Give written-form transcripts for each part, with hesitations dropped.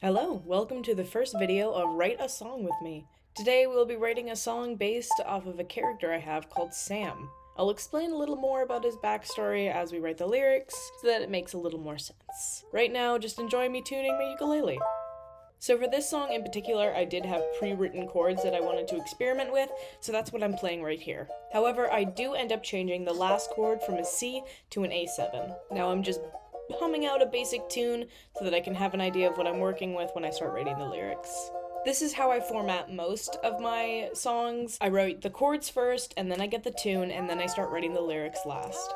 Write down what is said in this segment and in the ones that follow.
Hello, welcome to the first video of Write a Song with me. Today we'll be writing a song based off of a character I have called Sam. I'll explain a little more about his backstory as we write the lyrics so that it makes a little more sense. Right now, just enjoy me tuning my ukulele. So for this song in particular, I did have pre-written chords that I wanted to experiment with, so that's what I'm playing right here. However, I do end up changing the last chord from a C to an A7. Now I'm just humming out a basic tune so that I can have an idea of what I'm working with when I start writing the lyrics. This is how I format most of my songs. I write the chords first, and then I get the tune, and then I start writing the lyrics last.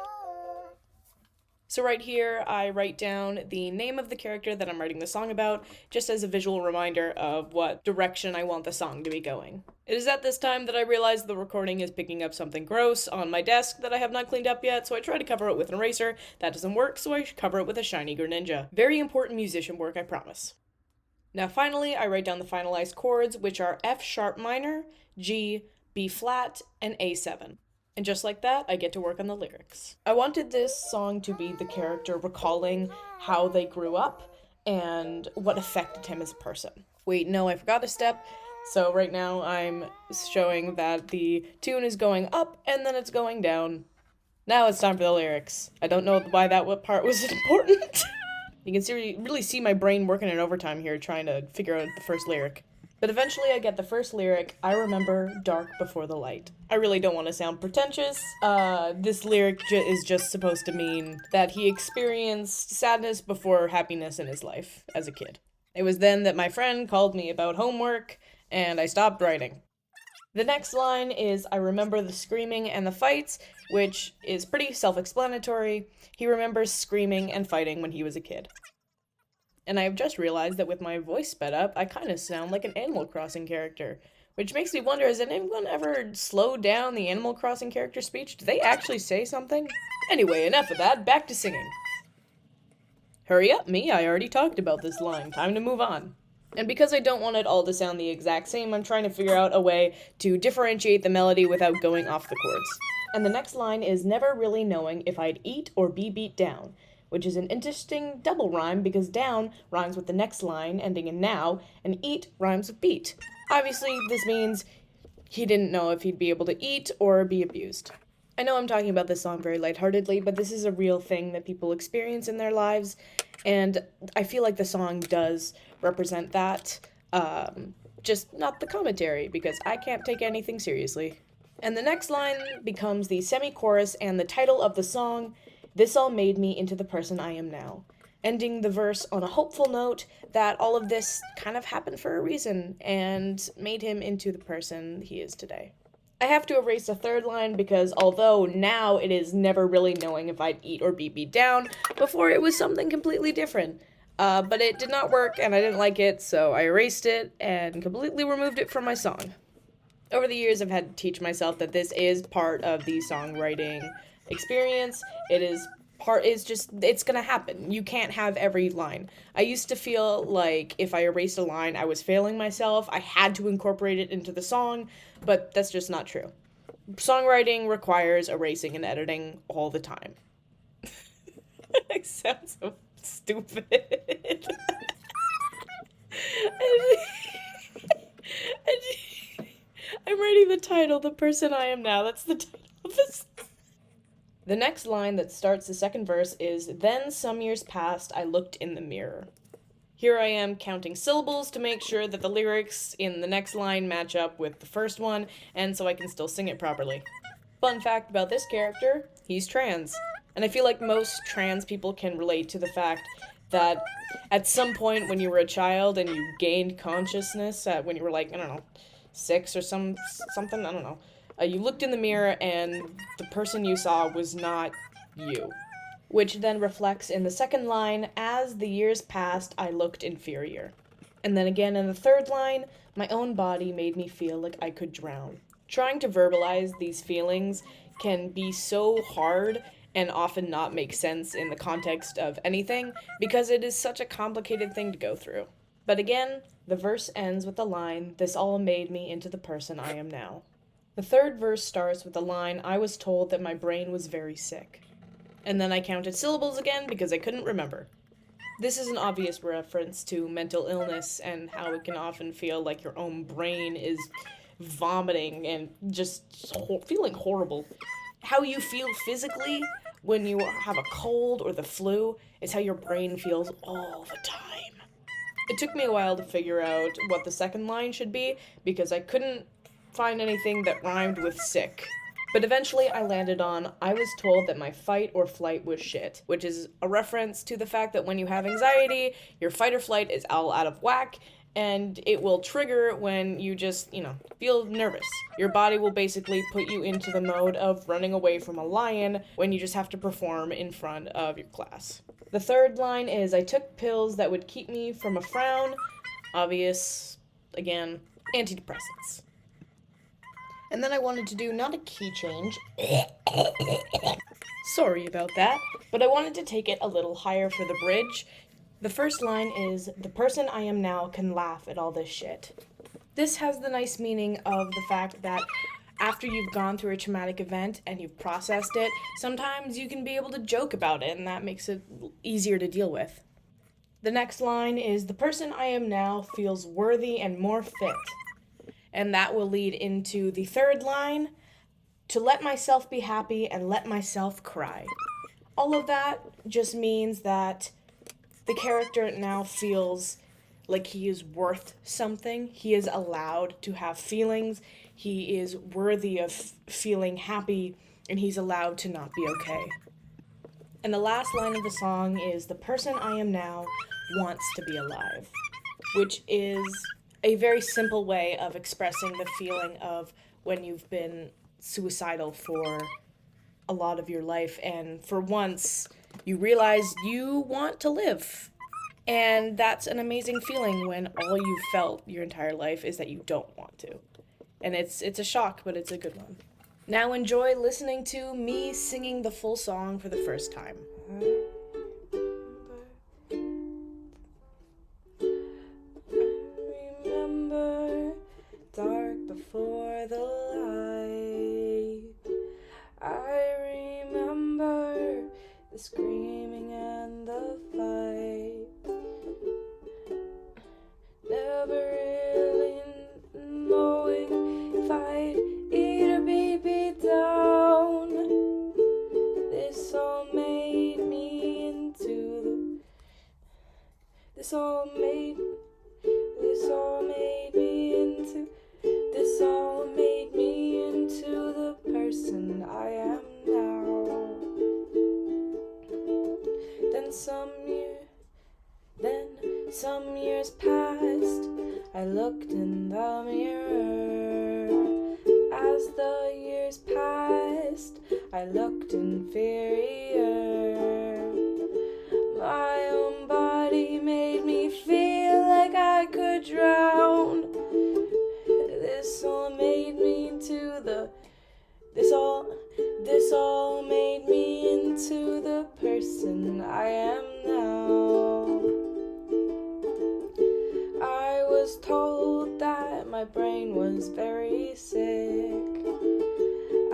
So right here, I write down the name of the character that I'm writing the song about, just as a visual reminder of what direction I want the song to be going. It is at this time that I realize the recording is picking up something gross on my desk that I have not cleaned up yet, so I try to cover it with an eraser. That doesn't work, so I cover it with a shiny Greninja. Very important musician work, I promise. Now finally, I write down the finalized chords, which are F sharp minor, G, B flat, and A7. And just like that, I get to work on the lyrics. I wanted this song to be the character recalling how they grew up and what affected him as a person. Wait, no, I forgot a step. So right now I'm showing that the tune is going up and then it's going down. Now it's time for the lyrics. I don't know why that part was important. You can really see my brain working in overtime here trying to figure out the first lyric. But eventually I get the first lyric, I remember dark before the light. I really don't want to sound pretentious. This lyric is just supposed to mean that he experienced sadness before happiness in his life as a kid. It was then that my friend called me about homework, and I stopped writing. The next line is, I remember the screaming and the fights, which is pretty self-explanatory. He remembers screaming and fighting when he was a kid. And I've just realized that with my voice sped up, I kind of sound like an Animal Crossing character. Which makes me wonder, has anyone ever slowed down the Animal Crossing character speech? Do they actually say something? Anyway, enough of that, back to singing. Hurry up, me, I already talked about this line, time to move on. And because I don't want it all to sound the exact same, I'm trying to figure out a way to differentiate the melody without going off the chords. And the next line is never really knowing if I'd eat or be beat down, which is an interesting double rhyme because down rhymes with the next line ending in now, and eat rhymes with beat. Obviously, this means he didn't know if he'd be able to eat or be abused. I know I'm talking about this song very lightheartedly, but this is a real thing that people experience in their lives, and I feel like the song does represent that, just not the commentary, because I can't take anything seriously. And the next line becomes the semi-chorus and the title of the song, This all made me into the person I am now, ending the verse on a hopeful note that all of this kind of happened for a reason and made him into the person he is today. I have to erase the third line because although now it is never really knowing if I'd eat or be beat down, before it was something completely different. But it did not work and I didn't like it, so I erased it and completely removed it from my song. Over the years, I've had to teach myself that this is part of the songwriting experience. It's gonna happen. You can't have every line. I used to feel like if I erased a line, I was failing myself. I had to incorporate it into the song, but that's just not true. Songwriting requires erasing and editing all the time. I sound so stupid. I'm writing the title, The Person I Am Now. That's the title of this. The next line that starts the second verse is, Then some years passed, I looked in the mirror. Here I am counting syllables to make sure that the lyrics in the next line match up with the first one, and so I can still sing it properly. Fun fact about this character, he's trans. And I feel like most trans people can relate to the fact that at some point when you were a child and you gained consciousness, when you were like, I don't know, 6 or something, I don't know. You looked in the mirror and the person you saw was not you. Which then reflects in the second line, as the years passed, I looked inferior. And then again in the third line, my own body made me feel like I could drown. Trying to verbalize these feelings can be so hard and often not make sense in the context of anything because it is such a complicated thing to go through. But again, the verse ends with the line, This all made me into the person I am now. The third verse starts with the line, I was told that my brain was very sick. And then I counted syllables again because I couldn't remember. This is an obvious reference to mental illness and how it can often feel like your own brain is vomiting and just feeling horrible. How you feel physically when you have a cold or the flu is how your brain feels all the time. It took me a while to figure out what the second line should be because I couldn't find anything that rhymed with sick. But eventually I landed on, I was told that my fight or flight was shit, which is a reference to the fact that when you have anxiety, your fight or flight is all out of whack, and it will trigger when you just, feel nervous. Your body will basically put you into the mode of running away from a lion when you just have to perform in front of your class. The third line is, I took pills that would keep me from a frown. Obvious, again, antidepressants. And then I wanted to do not a key change. Sorry about that. But I wanted to take it a little higher for the bridge. The first line is, the person I am now can laugh at all this shit. This has the nice meaning of the fact that after you've gone through a traumatic event and you've processed it, sometimes you can be able to joke about it, and that makes it easier to deal with. The next line is, the person I am now feels worthy and more fit. And that will lead into the third line, to let myself be happy and let myself cry. All of that just means that the character now feels like he is worth something. He is allowed to have feelings. He is worthy of feeling happy, and he's allowed to not be okay. And the last line of the song is, the person I am now wants to be alive, which is a very simple way of expressing the feeling of when you've been suicidal for a lot of your life, and for once you realize you want to live. And that's an amazing feeling when all you've felt your entire life is that you don't want to. And it's a shock, but it's a good one. Now enjoy listening to me singing the full song for the first time. Dark before the light, I remember the screaming and the fight, never really knowing if I'd eat or be beat down. This all made me into this all made me into the person I am now. Then some years passed, I looked in the mirror. As the years passed, I looked inferior. My own body made me feel like I could drown. This all made me into this all made me into the person I am now. I was told that my brain was very sick.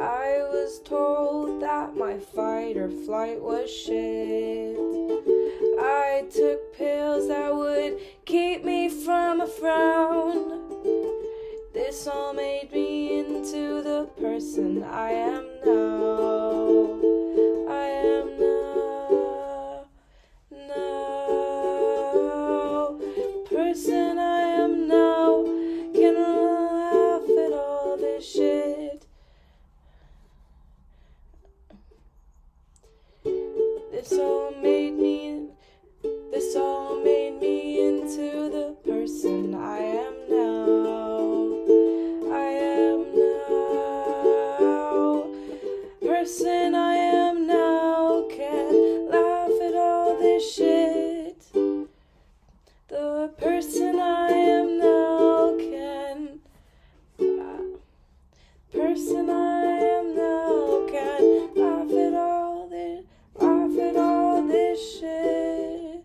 I was told that my fight or flight was shit. I took pills that would keep me from a frown. This all made me into the person I am now. I am now. Person I am now can laugh at all this shit. This all made me into the person I am now. I am now. Person I am now can laugh at all this shit. The person I am now can. Person I am now can laugh at all this shit.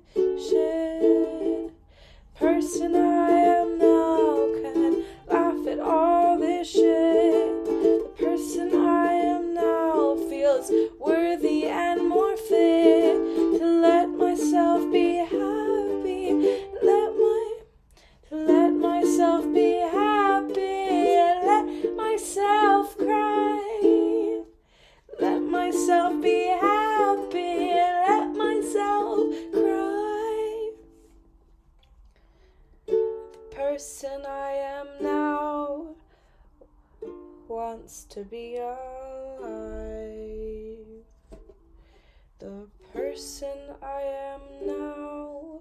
Person I am now can laugh at all this shit. The person I am now feels worthy and more fit to let myself be happy. myself be happy, let myself cry. Let myself be happy, let myself cry. The person I am now wants to be alive. The person I am now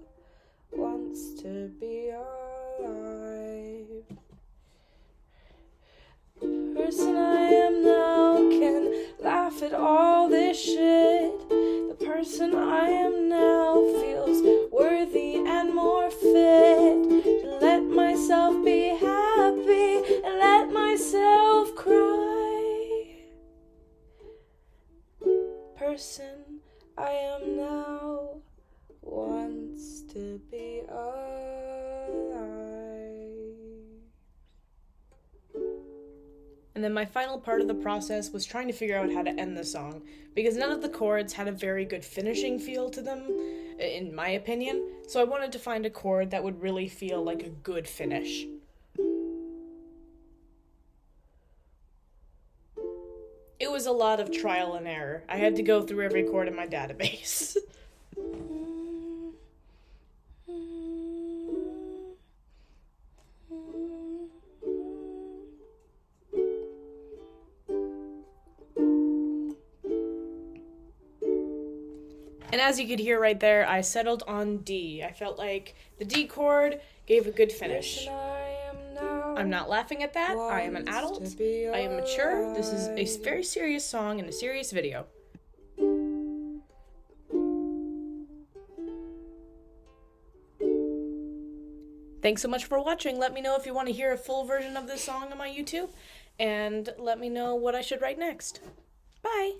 wants to be alive. The person I am now can laugh at all this shit. The person I am now feels worthy and more fit to let myself be happy and let myself cry. Person I am now wants to be alive. And then my final part of the process was trying to figure out how to end the song, because none of the chords had a very good finishing feel to them, in my opinion, so I wanted to find a chord that would really feel like a good finish. It was a lot of trial and error. I had to go through every chord in my database. And as you could hear right there, I settled on D. I felt like the D chord gave a good finish. I'm not laughing at that. I am an adult. I am mature. This is a very serious song and a serious video. Thanks so much for watching. Let me know if you want to hear a full version of this song on my YouTube, and let me know what I should write next. Bye!